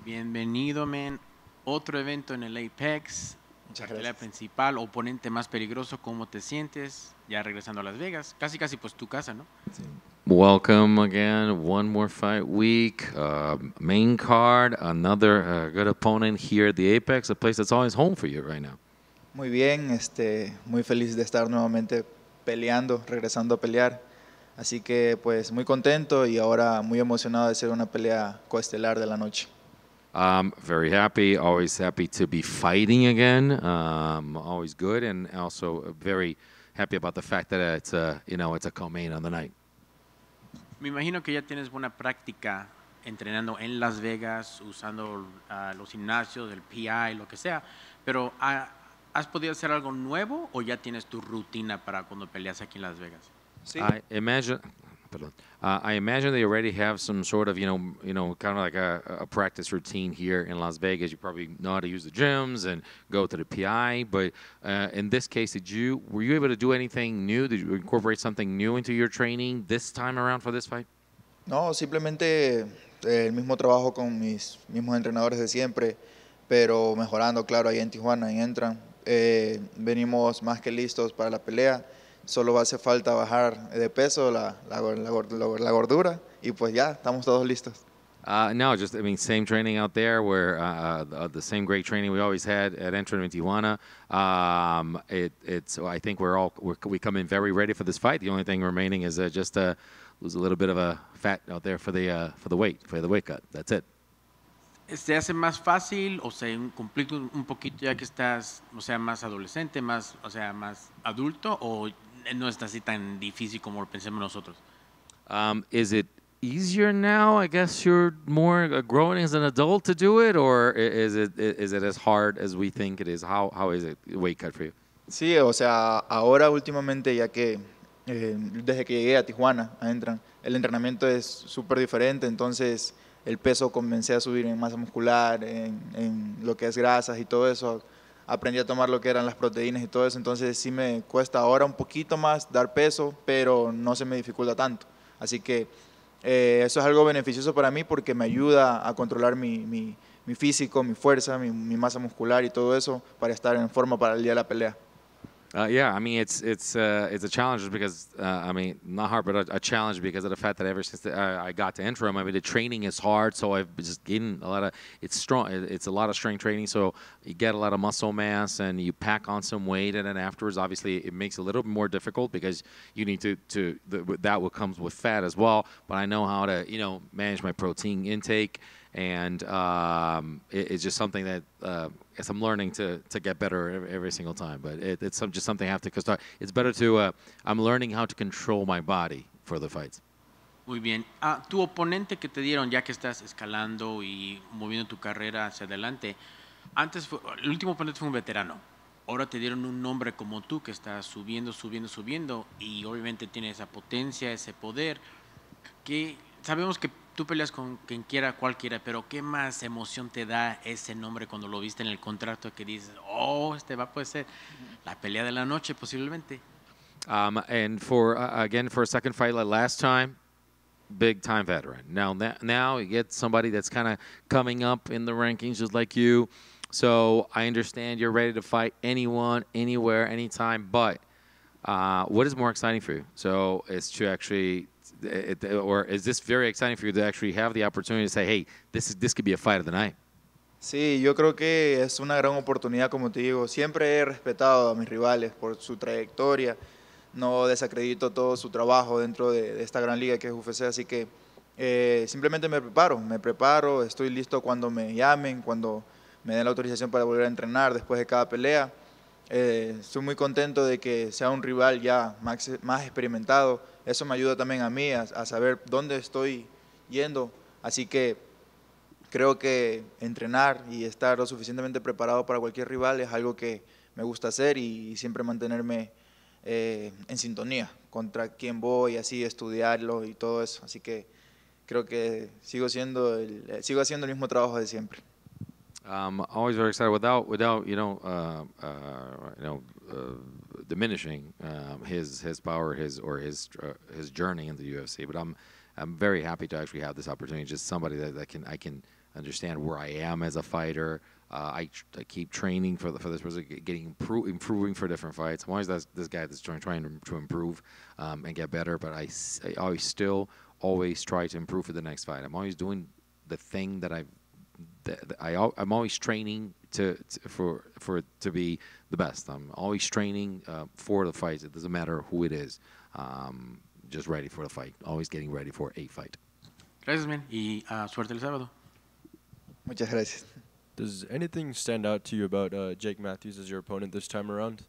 Bienvenido, man. Otro evento en el Apex. Muchas Cartelera gracias. principal, oponente más peligroso. ¿Cómo te sientes? Ya regresando a Las Vegas. Casi, casi, pues tu casa, ¿no? Sí. Welcome again. One more fight week. Main card. Another good opponent here at the Apex, a place that's always home for you right now. Muy bien, muy feliz de estar nuevamente peleando, regresando a pelear. Así que pues muy contento y ahora muy emocionado de ser una pelea coestelar de la noche. Very happy. Always happy to be fighting again. Always good, and also very happy about the fact that it's it's a co-main on the night. Me imagino que ya tienes buena práctica entrenando en Las Vegas, usando los gimnasios, el PI, lo que sea. Pero ¿has podido hacer algo nuevo o ya tienes tu rutina para cuando peleas aquí en Las Vegas? Sí. I imagine they already have some sort of, kind of like a practice routine here in Las Vegas. You probably know how to use the gyms and go to the PI. But in this case, were you able to do anything new? Did you incorporate something new into your training this time around for this fight? No, simplemente el mismo trabajo con mis mismos entrenadores de siempre, pero mejorando, claro, ahí en Tijuana, en Entran. Venimos más que listos para la pelea. Solo hace falta bajar de peso, la gordura, y pues ya, estamos todos listos. No, same training out there where the same great training we always had at Entran in Tijuana. I think we come in very ready for this fight. The only thing remaining is just lose a little bit of a fat out there for the weight cut. That's it. ¿Se hace más fácil o se complica un poquito ya que estás, más adolescente, más adulto, o no está así tan difícil como lo pensamos nosotros? Is it easier now? I guess you're more growing as an adult to do it, or is it as hard as we think it is? How is it weight cut for you? Sí, o sea, ahora últimamente, ya que desde que llegué a Tijuana, el entrenamiento es súper diferente, entonces el peso comencé a subir en masa muscular, en lo que es grasas y todo eso. Aprendí a tomar lo que eran las proteínas y todo eso, entonces sí me cuesta ahora un poquito más dar peso, pero no se me dificulta tanto. Así que eso es algo beneficioso para mí porque me ayuda a controlar mi físico, mi fuerza, mi masa muscular y todo eso para estar en forma para el día de la pelea. Yeah, I mean it's a challenge just because not hard, but a challenge because of the fact that ever since I got to Entram, the training is hard, so I've just gained a lot of it's a lot of strength training, so you get a lot of muscle mass and you pack on some weight, and then afterwards, obviously, it makes it a little bit more difficult because you need that what comes with fat as well. But I know how to manage my protein intake. And it's just something that as I'm learning to get better every single time. But it's just something I have to start. It's better to, I'm learning how to control my body for the fights. Muy bien. Tu oponente que te dieron, ya que estás escalando y moviendo tu carrera hacia adelante, el último oponente fue un veterano. Ahora te dieron un nombre como tú que estás subiendo, y obviamente tiene esa potencia, ese poder, que sabemos que tú peleas con quien quiera, cualquiera, pero ¿qué más emoción te da ese nombre cuando lo viste en el contrato que dices, puede ser la pelea de la noche posiblemente? And for a second fight like last time, big time veteran. Now you get somebody that's kind of coming up in the rankings just like you. So I understand you're ready to fight anyone, anywhere, anytime. But what is more exciting for you? So it's to actually. Or is this very exciting for you to actually have the opportunity to say, hey, this could be a fight of the night? Sí, yo creo que es una gran oportunidad, como te digo. Siempre he respetado a mis rivales por su trayectoria. No desacredito todo su trabajo dentro de esta gran liga que es UFC, así que simplemente me preparo, estoy listo cuando me llamen, cuando me den la autorización para volver a entrenar después de cada pelea. Estoy muy contento de que sea un rival ya más experimentado. Eso me ayuda también a mí a saber dónde estoy yendo. Así que creo que entrenar y estar lo suficientemente preparado para cualquier rival es algo que me gusta hacer y siempre mantenerme en sintonía contra quién voy, así estudiarlo y todo eso. Así que creo que sigo haciendo el mismo trabajo de siempre. Always very excited without diminishing his power, his journey in the UFC. But I'm very happy to actually have this opportunity. Just somebody that I can understand where I am as a fighter. I keep training for this person, improving for different fights. I'm always this guy that's trying to improve and get better, but I always try to improve for the next fight. I'm always doing the thing that I'm always training to be the best. I'm always training for the fights. It doesn't matter who it is. Just ready for the fight. Always getting ready for a fight. Gracias, man. Y suerte el sábado. Muchas gracias. Does anything stand out to you about Jake Matthews as your opponent this time around?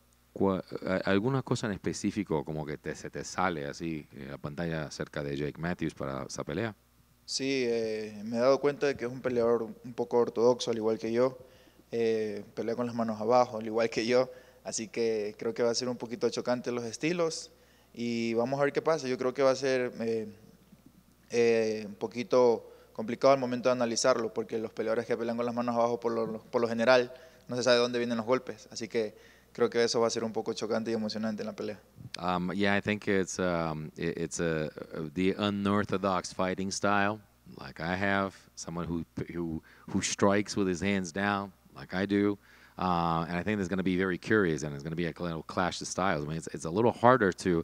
¿Alguna cosa en específico como que se te sale así en la pantalla acerca de Jake Matthews para esa pelea? Sí, me he dado cuenta de que es un peleador un poco ortodoxo, al igual que yo. Pelea con las manos abajo, al igual que yo. Así que creo que va a ser un poquito chocante los estilos. Y vamos a ver qué pasa. Yo creo que va a ser un poquito complicado al momento de analizarlo, porque los peleadores que pelean con las manos abajo por lo general no se sabe de dónde vienen los golpes, así que creo que eso va a ser un poco chocante y emocionante en la pelea. Yeah, I think it's the unorthodox fighting style, like I have, someone who strikes with his hands down, like I do, and I think it's going to be very curious, and it's going to be a little clash of styles. I mean, it's a little harder to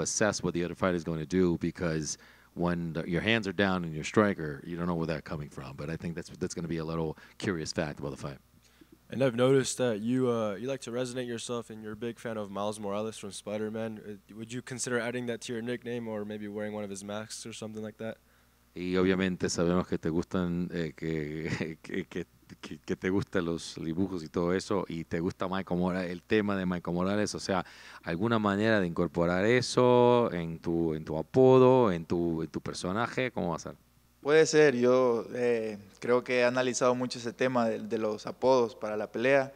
assess what the other fighter is going to do, because when your hands are down and you're a striker, you don't know where that's coming from. But I think that's going to be a little curious fact about the fight. And I've noticed that you like to resonate yourself, and you're a big fan of Miles Morales from Spider-Man. Would you consider adding that to your nickname, or maybe wearing one of his masks or something like that? Y obviamente sabemos que te gustan que te gustan los dibujos y todo eso, y te gusta Michael Morales, el tema de Michael Morales, o sea, alguna manera de incorporar eso en tu apodo, en tu personaje, ¿cómo va a ser? Puede ser, yo creo que he analizado mucho ese tema de los apodos para la pelea.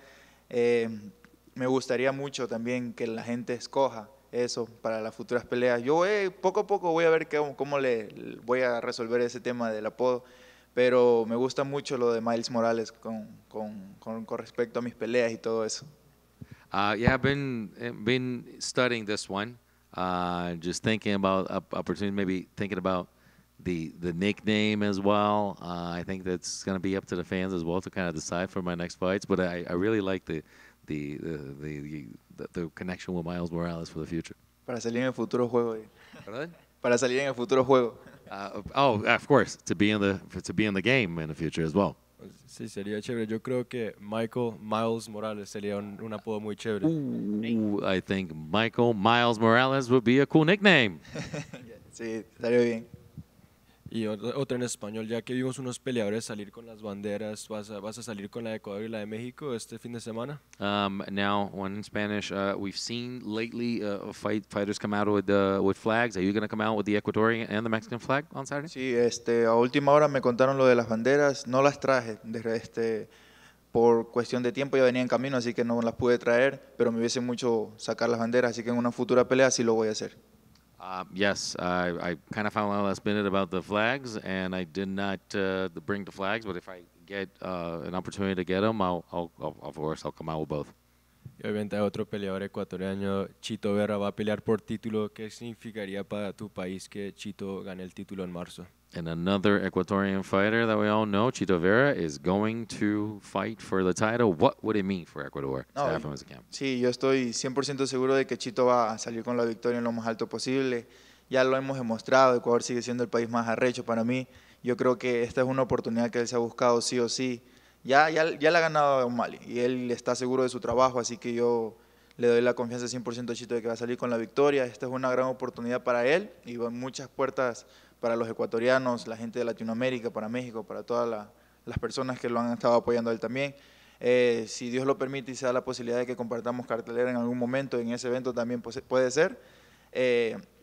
Me gustaría mucho también que la gente escoja eso para las futuras peleas. Yo poco a poco voy a ver cómo le voy a resolver ese tema del apodo, pero me gusta mucho lo de Miles Morales con respecto a mis peleas y todo eso. Yeah, I've been studying this one, just thinking about opportunity, maybe thinking about the nickname as well. I think that's going to be up to the fans as well to kind of decide for my next fights, but I really like the connection with Miles Morales for the future. Para salir en el futuro juego. ¿Perdón? Para salir en el futuro juego. Of course, to be in the game in the future as well. Sí, sería chévere. Yo creo que Miles Morales sería un apodo muy chévere. I think Miles Morales would be a cool nickname. Sí, estaría bien. Y otra en español, ya que vimos unos peleadores salir con las banderas, ¿vas a salir con la de Ecuador y la de México este fin de semana? Now, one in Spanish, we've seen lately fighters come out with flags. Are you going to come out with the Ecuadorian and the Mexican flag on Saturday? Sí, a última hora me contaron lo de las banderas, no las traje, por cuestión de tiempo ya venía en camino, así que no las pude traer, pero me hubiese mucho sacar las banderas, así que en una futura pelea sí lo voy a hacer. Yes, I kind of found out last minute about the flags, and I did not bring the flags. But if I get an opportunity to get them, of course, I'll come out with both. Y obviamente hay otro peleador ecuatoriano, Chito Vera, va a pelear por título. ¿Qué significaría para tu país que Chito gane el título en marzo? And another Ecuadorian fighter that we all know, Chito Vera, is going to fight for the title. What would it mean for Ecuador to have him as a camp? Sí, yo estoy 100% seguro de que Chito va a salir con la victoria en lo más alto posible. Ya lo hemos demostrado, Ecuador sigue siendo el país más arrecho para mí. Yo creo que esta es una oportunidad que él se ha buscado sí o sí. Ya le ha ganado a O'Malley y él está seguro de su trabajo, así que yo le doy la confianza 100% a Chito de que va a salir con la victoria. Esta es una gran oportunidad para él y van muchas puertas para los ecuatorianos, la gente de Latinoamérica, para México, para todas las personas que lo han estado apoyando a él también. Si Dios lo permite y se da la posibilidad de que compartamos cartelera en algún momento en ese evento también puede ser,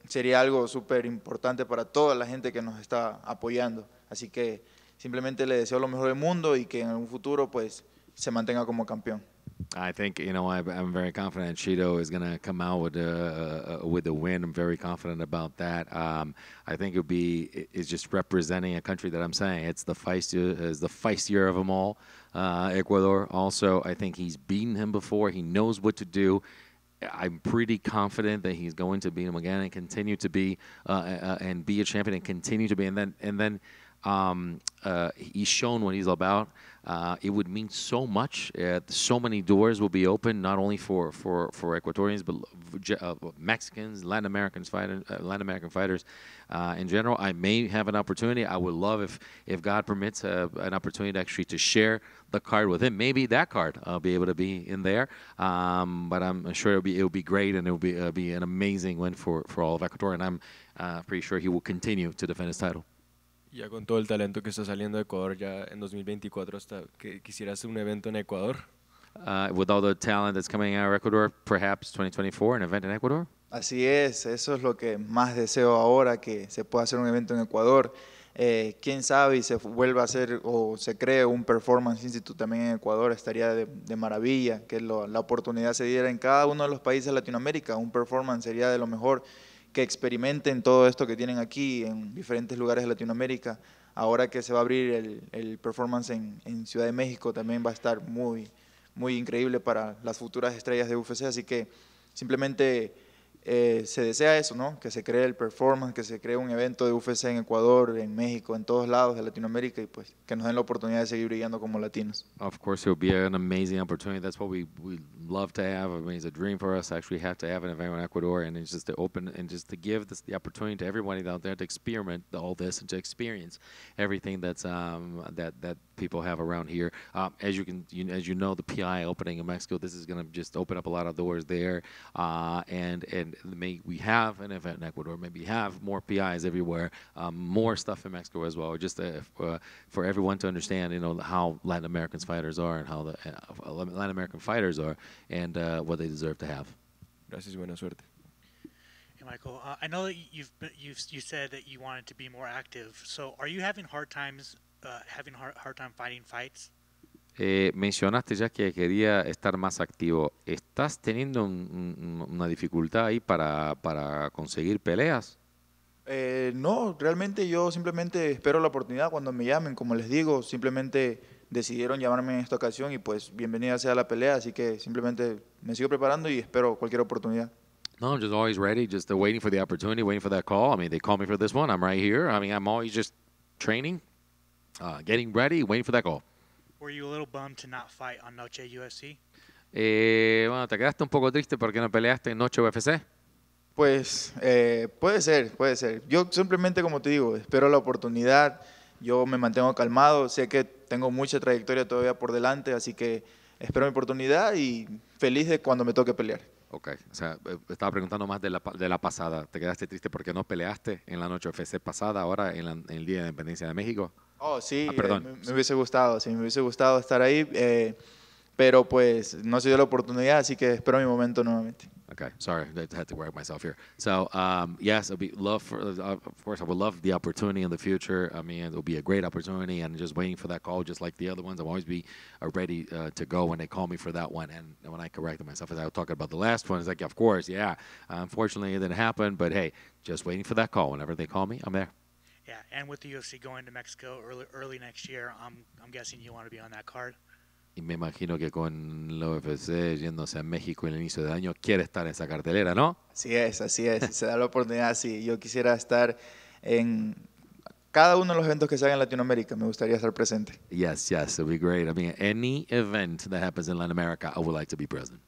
sería algo súper importante para toda la gente que nos está apoyando. Así que simplemente le deseo lo mejor del mundo y que en un futuro pues se mantenga como campeón. I think, I'm very confident Chito is going to come out with a win. I'm very confident about that. I think it's just representing a country that I'm saying it's the feistier of them all. Ecuador also, I think he's beaten him before. He knows what to do. I'm pretty confident that he's going to beat him again and continue to be and be a champion and continue to be. And then he's shown what he's about. It would mean so much. So many doors will be open, not only for Ecuadorians, but Mexicans, Latin American fighters in general. I may have an opportunity. I would love if God permits an opportunity actually to share the card with him. Maybe that card I'll be able to be in there. But I'm sure it'll be great, and it'll be an amazing win for all of Ecuador. And I'm pretty sure he will continue to defend his title. Ya con todo el talento que está saliendo de Ecuador ya en 2024, hasta que quisiera hacer un evento en Ecuador. With all the talent that's coming out of Ecuador, perhaps 2024, an event in Ecuador? Así es, eso es lo que más deseo ahora, que se pueda hacer un evento en Ecuador. Quién sabe y se vuelva a hacer o se cree un Performance Institute también en Ecuador, estaría de maravilla, que la oportunidad se diera en cada uno de los países de Latinoamérica. Un Performance sería de lo mejor, que experimenten todo esto que tienen aquí en diferentes lugares de Latinoamérica. Ahora que se va a abrir el Performance en Ciudad de México, también va a estar muy increíble para las futuras estrellas de UFC, así que simplemente se desea eso, ¿no? Que se cree el Performance, que se cree un evento de UFC en Ecuador, en México, en todos lados de Latinoamérica, y pues que nos den la oportunidad de seguir brillando como latinos. Of course, it will be an amazing opportunity. That's what we love to have. I mean, it's a dream for us to actually have to have an event in Ecuador, and it's just to open and just to give the opportunity to everybody out there to experiment all this and to experience everything that's that people have around here. As you know, the PI opening in Mexico, this is going to just open up a lot of doors there, and may we have an event in Ecuador, maybe have more PIs everywhere, more stuff in Mexico as well, just for everyone to understand, how Latin American fighters are and how the Latin American fighters are, and what they deserve to have. Gracias y buena suerte. Hey, Michael, I know that you said that you wanted to be more active. So, are you having hard time finding fights? Mencionaste ya que quería estar más activo. ¿Estás teniendo una dificultad ahí para conseguir peleas? No, realmente yo simplemente espero la oportunidad cuando me llamen. Como les digo, simplemente decidieron llamarme en esta ocasión y pues bienvenida sea la pelea. Así que simplemente me sigo preparando y espero cualquier oportunidad. No, I'm just always ready, just waiting for the opportunity, waiting for that call. I mean, they call me for this one. I'm right here. I mean, I'm always just training, getting ready, waiting for that call. Were you a little bummed to not fight on Noche UFC? Bueno, ¿te quedaste un poco triste porque no peleaste en Noche UFC? Pues puede ser. Yo simplemente, como te digo, espero la oportunidad. Yo me mantengo calmado. Sé que tengo mucha trayectoria todavía por delante, así que espero mi oportunidad y feliz de cuando me toque pelear. Ok, o sea, estaba preguntando más de la pasada. ¿Te quedaste triste porque no peleaste en la Noche UFC pasada, ahora en el Día de Independencia de México? Oh, sí, perdón. Me hubiese gustado, sí, me hubiese gustado estar ahí, pero pues no se dio la oportunidad, así que espero mi momento nuevamente. Okay, sorry, I had to correct myself here. So, yes, of course, I would love the opportunity in the future. I mean, it will be a great opportunity, and just waiting for that call, just like the other ones. I'll always be ready to go when they call me for that one. And when I corrected myself, as I was talking about the last one, it's like, of course, yeah. Unfortunately, it didn't happen, but hey, just waiting for that call. Whenever they call me, I'm there. Yeah, and with the UFC going to Mexico early next year, I'm guessing you want to be on that card. Y me imagino que con la UFC yéndose a México en el inicio del año, quiere estar en esa cartelera, ¿no? Así es. Si se da la oportunidad, sí. Yo quisiera estar en cada uno de los eventos que se hagan en Latinoamérica. Me gustaría estar presente. Yes, it would be great. I mean, any event that happens in Latin America, I would like to be present.